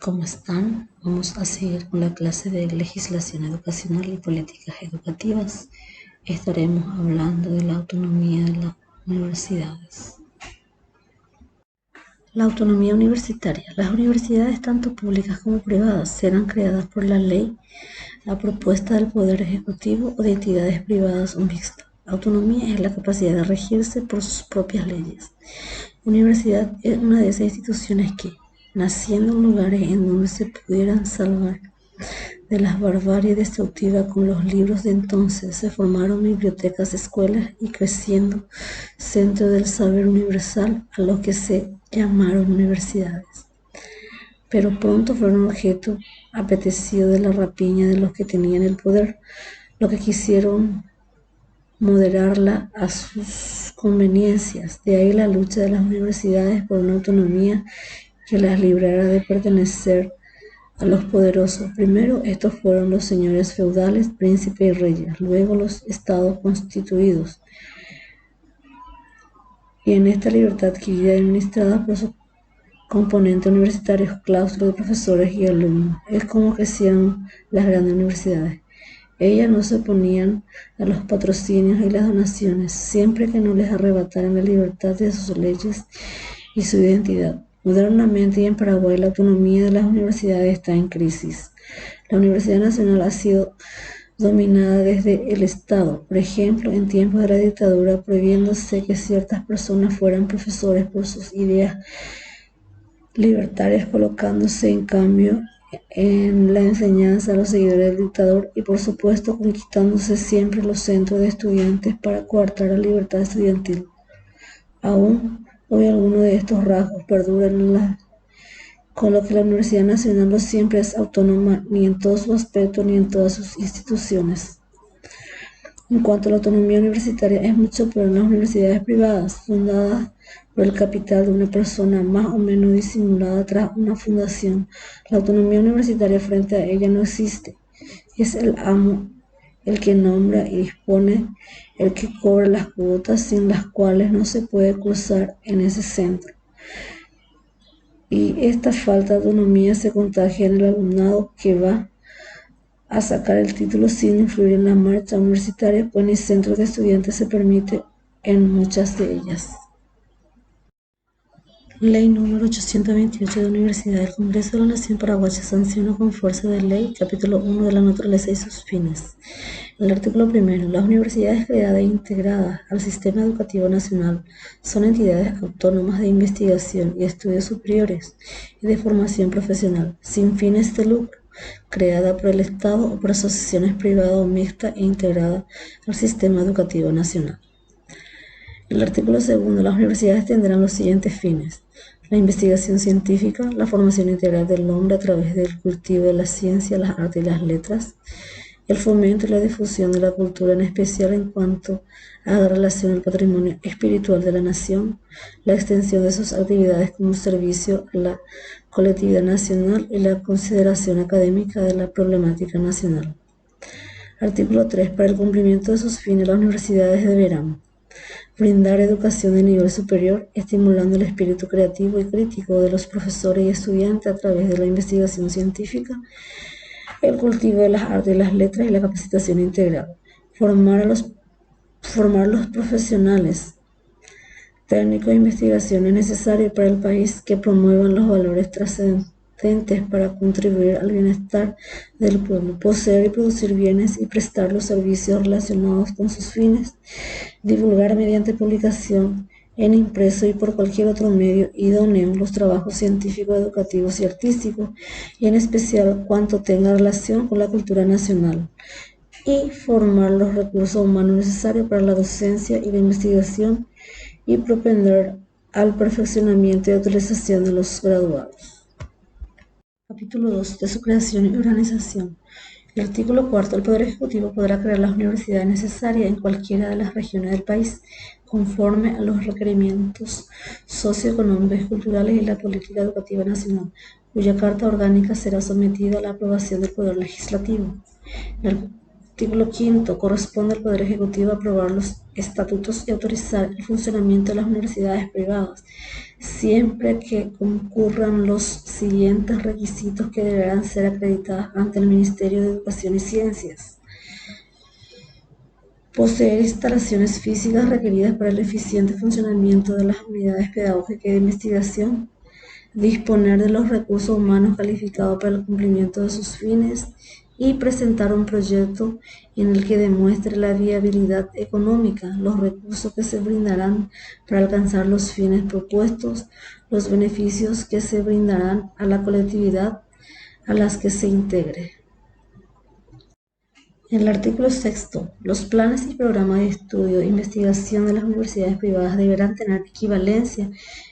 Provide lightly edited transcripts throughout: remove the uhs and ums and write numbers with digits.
¿Cómo están? Vamos a seguir con la clase de legislación educacional y políticas educativas. Estaremos hablando de la autonomía de las universidades. La autonomía universitaria. Las universidades, tanto públicas como privadas, serán creadas por la ley a propuesta del Poder Ejecutivo o de entidades privadas o mixtas. Autonomía es la capacidad de regirse por sus propias leyes. Universidad es una de esas instituciones que, naciendo en lugares en donde se pudieran salvar de las barbarie destructivas con los libros de entonces, se formaron bibliotecas, escuelas y creciendo centros del saber universal a los que se llamaron universidades. Pero pronto fueron objeto apetecido de la rapiña de los que tenían el poder, los que quisieron moderarla a sus conveniencias. De ahí la lucha de las universidades por una autonomía que las librara de pertenecer a los poderosos. Primero estos fueron los señores feudales, príncipes y reyes, luego los estados constituidos. Y en esta libertad adquirida y administrada por sus componentes universitarios, claustros de profesores y alumnos, es como crecieron las grandes universidades. Ellas no se oponían a los patrocinios y las donaciones, siempre que no les arrebataran la libertad de sus leyes y su identidad. Modernamente y en Paraguay la autonomía de las universidades está en crisis. La Universidad Nacional ha sido dominada desde el Estado, por ejemplo, en tiempos de la dictadura, prohibiéndose que ciertas personas fueran profesores por sus ideas libertarias, colocándose en cambio en la enseñanza a los seguidores del dictador y por supuesto conquistándose siempre los centros de estudiantes para coartar la libertad estudiantil. Aún hoy algunos de estos rasgos perduran con lo que la Universidad Nacional no siempre es autónoma ni en todo su aspecto ni en todas sus instituciones. En cuanto a la autonomía universitaria, es mucho peor en las universidades privadas, fundadas por el capital de una persona más o menos disimulada tras una fundación. La autonomía universitaria frente a ella no existe. Es el amo el que nombra y dispone, el que cobra las cuotas sin las cuales no se puede cursar en ese centro. Y esta falta de autonomía se contagia en el alumnado que va a sacar el título sin influir en la marcha universitaria, pues ni centros de estudiantes se permite en muchas de ellas. Ley número 828 de Universidad del Congreso de la Nación Paraguaya sanciona con fuerza de ley capítulo 1 de la naturaleza y sus fines. El artículo primero. Las universidades creadas e integradas al sistema educativo nacional son entidades autónomas de investigación y estudios superiores y de formación profesional, sin fines de lucro, creada por el Estado o por asociaciones privadas o mixtas e integrada al sistema educativo nacional. El artículo segundo. Las universidades tendrán los siguientes fines: la investigación científica, la formación integral del hombre a través del cultivo de la ciencia, las artes y las letras, el fomento y la difusión de la cultura, en especial en cuanto a la relación al patrimonio espiritual de la nación, la extensión de sus actividades como servicio a la colectividad nacional y la consideración académica de la problemática nacional. Artículo 3. Para el cumplimiento de sus fines, las universidades deberán brindar educación de nivel superior, estimulando el espíritu creativo y crítico de los profesores y estudiantes a través de la investigación científica, el cultivo de las artes y las letras y la capacitación integral. Formar los profesionales técnicos de investigación es necesario para el país que promuevan los valores trascendentes para contribuir al bienestar del pueblo, poseer y producir bienes y prestar los servicios relacionados con sus fines, divulgar mediante publicación en impreso y por cualquier otro medio idóneo los trabajos científicos, educativos y artísticos, y en especial cuanto tenga relación con la cultura nacional, y formar los recursos humanos necesarios para la docencia y la investigación y propender al perfeccionamiento y utilización de los graduados. Capítulo 2. De su creación y organización. El artículo 4. El Poder Ejecutivo podrá crear las universidades necesarias en cualquiera de las regiones del país, conforme a los requerimientos socioeconómicos, culturales y la política educativa nacional, cuya carta orgánica será sometida a la aprobación del Poder Legislativo. El artículo 5. Corresponde al Poder Ejecutivo aprobar los estatutos y autorizar el funcionamiento de las universidades privadas, siempre que concurran los siguientes requisitos que deberán ser acreditados ante el Ministerio de Educación y Ciencias: poseer instalaciones físicas requeridas para el eficiente funcionamiento de las unidades pedagógicas y de investigación, disponer de los recursos humanos calificados para el cumplimiento de sus fines y presentar un proyecto en el que demuestre la viabilidad económica, los recursos que se brindarán para alcanzar los fines propuestos, los beneficios que se brindarán a la colectividad a las que se integre. En el artículo 6, los planes y programas de estudio e investigación de las universidades privadas deberán tener equivalencia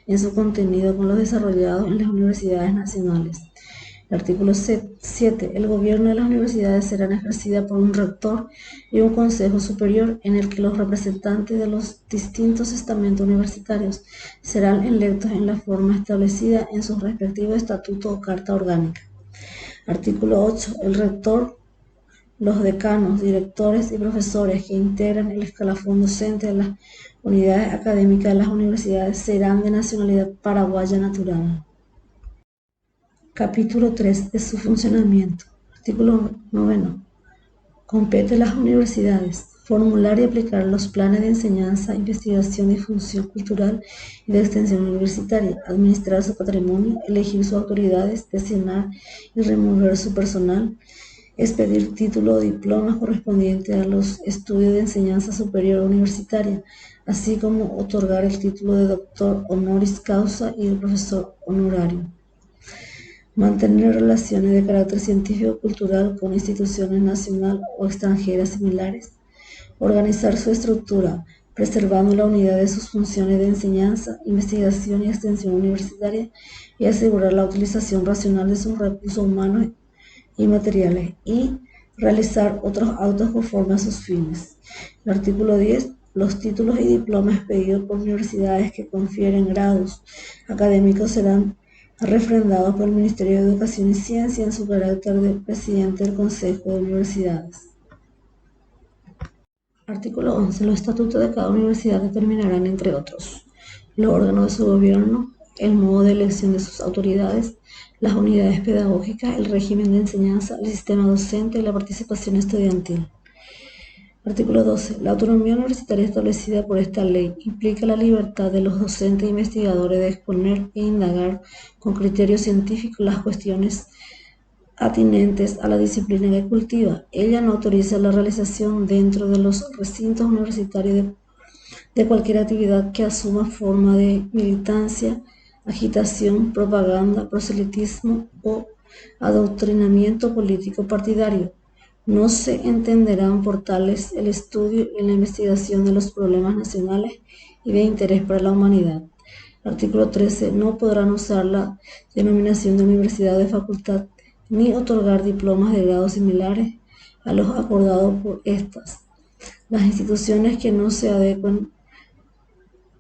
en su contenido con los desarrollados en las universidades nacionales. El artículo 7. El gobierno de las universidades será ejercido por un rector y un consejo superior en el que los representantes de los distintos estamentos universitarios serán electos en la forma establecida en sus respectivos estatutos o carta orgánica. Artículo 8. El rector, los decanos, directores y profesores que integran el escalafón docente de las unidades académicas de las universidades serán de nacionalidad paraguaya natural. Capítulo 3 de su funcionamiento. Artículo 9. Compete a las universidades formular y aplicar los planes de enseñanza, investigación, difusión cultural y de extensión universitaria, administrar su patrimonio, elegir sus autoridades, designar y remover su personal, expedir títulos o diplomas correspondientes a los estudios de enseñanza superior universitaria, así como otorgar el título de doctor honoris causa y de profesor honorario. Mantener relaciones de carácter científico-cultural con instituciones nacionales o extranjeras similares. Organizar su estructura, preservando la unidad de sus funciones de enseñanza, investigación y extensión universitaria, y asegurar la utilización racional de sus recursos humanos y materiales, y realizar otros actos conforme a sus fines. El artículo 10. Los títulos y diplomas expedidos por universidades que confieren grados académicos serán refrendados por el Ministerio de Educación y Ciencia en su carácter de presidente del Consejo de Universidades. Artículo 11. Los estatutos de cada universidad determinarán, entre otros, los órganos de su gobierno, el modo de elección de sus autoridades, las unidades pedagógicas, el régimen de enseñanza, el sistema docente y la participación estudiantil. Artículo 12. La autonomía universitaria establecida por esta ley implica la libertad de los docentes e investigadores de exponer e indagar con criterio científico las cuestiones atinentes a la disciplina que cultiva. Ella no autoriza la realización dentro de los recintos universitarios de cualquier actividad que asuma forma de militancia, agitación, propaganda, proselitismo o adoctrinamiento político partidario. No se entenderán por tales el estudio y la investigación de los problemas nacionales y de interés para la humanidad. Artículo 13. No podrán usar la denominación de universidad o de facultad ni otorgar diplomas de grado similares a los acordados por estas, las instituciones que no se adecuen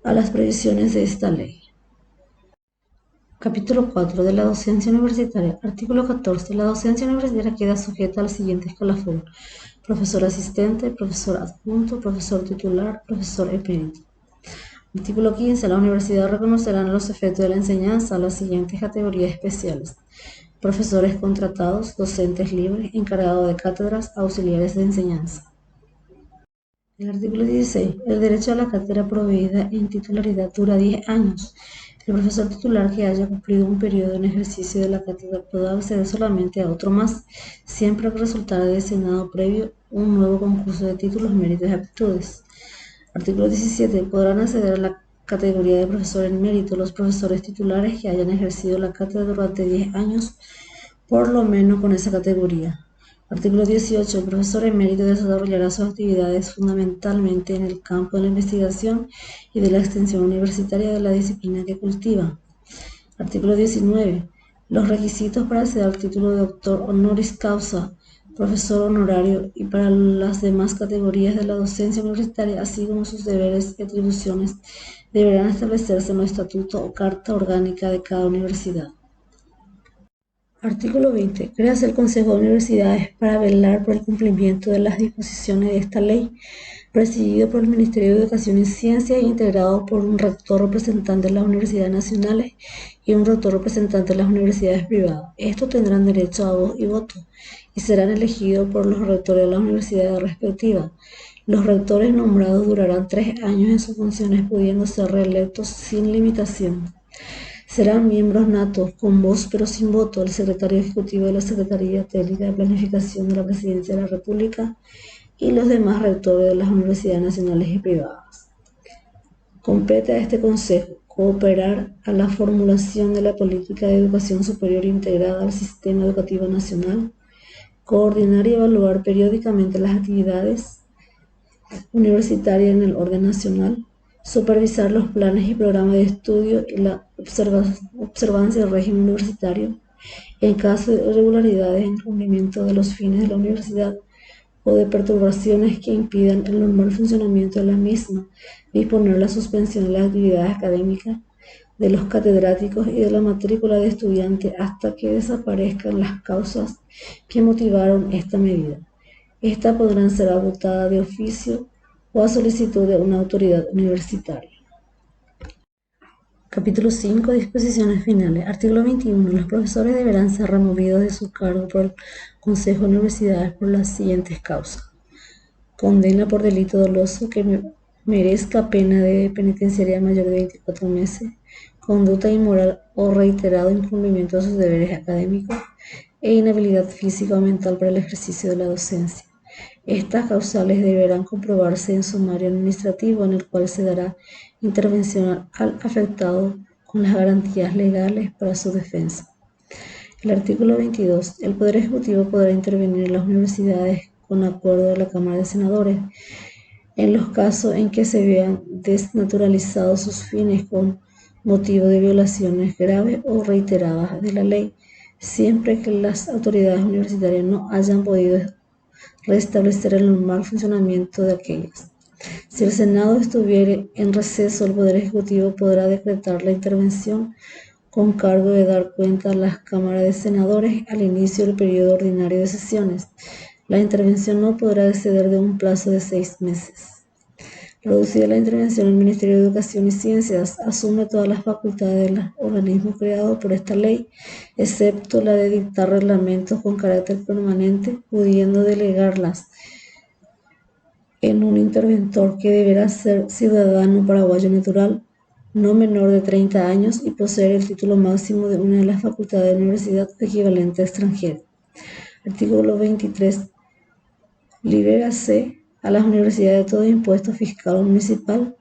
a las previsiones de esta ley. Capítulo 4 de la docencia universitaria. Artículo 14. La docencia universitaria queda sujeta al siguiente escalafón: profesor asistente, profesor adjunto, profesor titular, profesor emérito. Artículo 15. La universidad reconocerá los efectos de la enseñanza a las siguientes categorías especiales: profesores contratados, docentes libres, encargados de cátedras, auxiliares de enseñanza. El artículo 16. El derecho a la cátedra proveída en titularidad dura 10 años. El profesor titular que haya cumplido un periodo en ejercicio de la cátedra podrá acceder solamente a otro más, siempre que resultara designado previo un nuevo concurso de títulos, méritos y aptitudes. Artículo 17. Podrán acceder a la categoría de profesor en mérito los profesores titulares que hayan ejercido la cátedra durante 10 años, por lo menos con esa categoría. Artículo 18. El profesor emérito desarrollará sus actividades fundamentalmente en el campo de la investigación y de la extensión universitaria de la disciplina que cultiva. Artículo 19. Los requisitos para acceder al título de doctor honoris causa, profesor honorario y para las demás categorías de la docencia universitaria, así como sus deberes y atribuciones, deberán establecerse en los estatutos o carta orgánica de cada universidad. Artículo 20. Créase el Consejo de Universidades para velar por el cumplimiento de las disposiciones de esta ley, presidido por el Ministerio de Educación y Ciencia e integrado por un rector representante de las universidades nacionales y un rector representante de las universidades privadas. Estos tendrán derecho a voz y voto y serán elegidos por los rectores de las universidades respectivas. Los rectores nombrados durarán 3 años en sus funciones, pudiendo ser reelectos sin limitación. Serán miembros natos, con voz pero sin voto, el secretario ejecutivo de la Secretaría Técnica de Planificación de la Presidencia de la República y los demás rectores de las universidades nacionales y privadas. Compete a este Consejo cooperar a la formulación de la política de educación superior integrada al sistema educativo nacional, coordinar y evaluar periódicamente las actividades universitarias en el orden nacional, supervisar los planes y programas de estudio y la observancia del régimen universitario, en caso de irregularidades en cumplimiento de los fines de la universidad o de perturbaciones que impidan el normal funcionamiento de la misma, disponer la suspensión de las actividades académicas de los catedráticos y de la matrícula de estudiantes hasta que desaparezcan las causas que motivaron esta medida. Estas podrán ser adoptadas de oficio o a solicitud de una autoridad universitaria. Capítulo 5. Disposiciones finales. Artículo 21. Los profesores deberán ser removidos de su cargo por el Consejo de Universidades por las siguientes causas: condena por delito doloso que merezca pena de penitenciaría mayor de 24 meses, conducta inmoral o reiterado incumplimiento de sus deberes académicos e inhabilidad física o mental para el ejercicio de la docencia. Estas causales deberán comprobarse en sumario administrativo, en el cual se dará intervención al afectado con las garantías legales para su defensa. El artículo 22. El Poder Ejecutivo podrá intervenir en las universidades con acuerdo de la Cámara de Senadores en los casos en que se vean desnaturalizados sus fines con motivo de violaciones graves o reiteradas de la ley, siempre que las autoridades universitarias no hayan podido restablecer el normal funcionamiento de aquellas. Si el Senado estuviere en receso, el Poder Ejecutivo podrá decretar la intervención con cargo de dar cuenta a las cámaras de senadores al inicio del periodo ordinario de sesiones. La intervención no podrá exceder de un plazo de 6 meses. Reducida la intervención, el Ministerio de Educación y Ciencias asume todas las facultades del organismo creado por esta ley, excepto la de dictar reglamentos con carácter permanente, pudiendo delegarlas en un interventor que deberá ser ciudadano paraguayo natural, no menor de 30 años y poseer el título máximo de una de las facultades de la universidad equivalente a extranjero. Artículo 23. Libérase a las universidades de todo impuesto fiscal o municipal.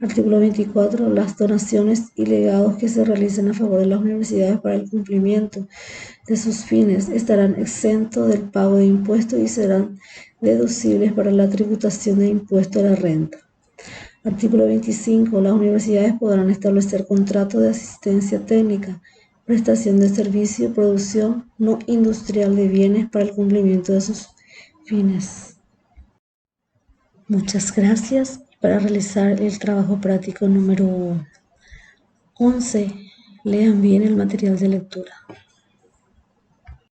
Artículo 24. Las donaciones y legados que se realicen a favor de las universidades para el cumplimiento de sus fines estarán exentos del pago de impuestos y serán deducibles para la tributación de impuesto a la renta. Artículo 25. Las universidades podrán establecer contratos de asistencia técnica, prestación de servicio, producción no industrial de bienes para el cumplimiento de sus fines. Muchas gracias. Para realizar el trabajo práctico número 11, lean bien el material de lectura.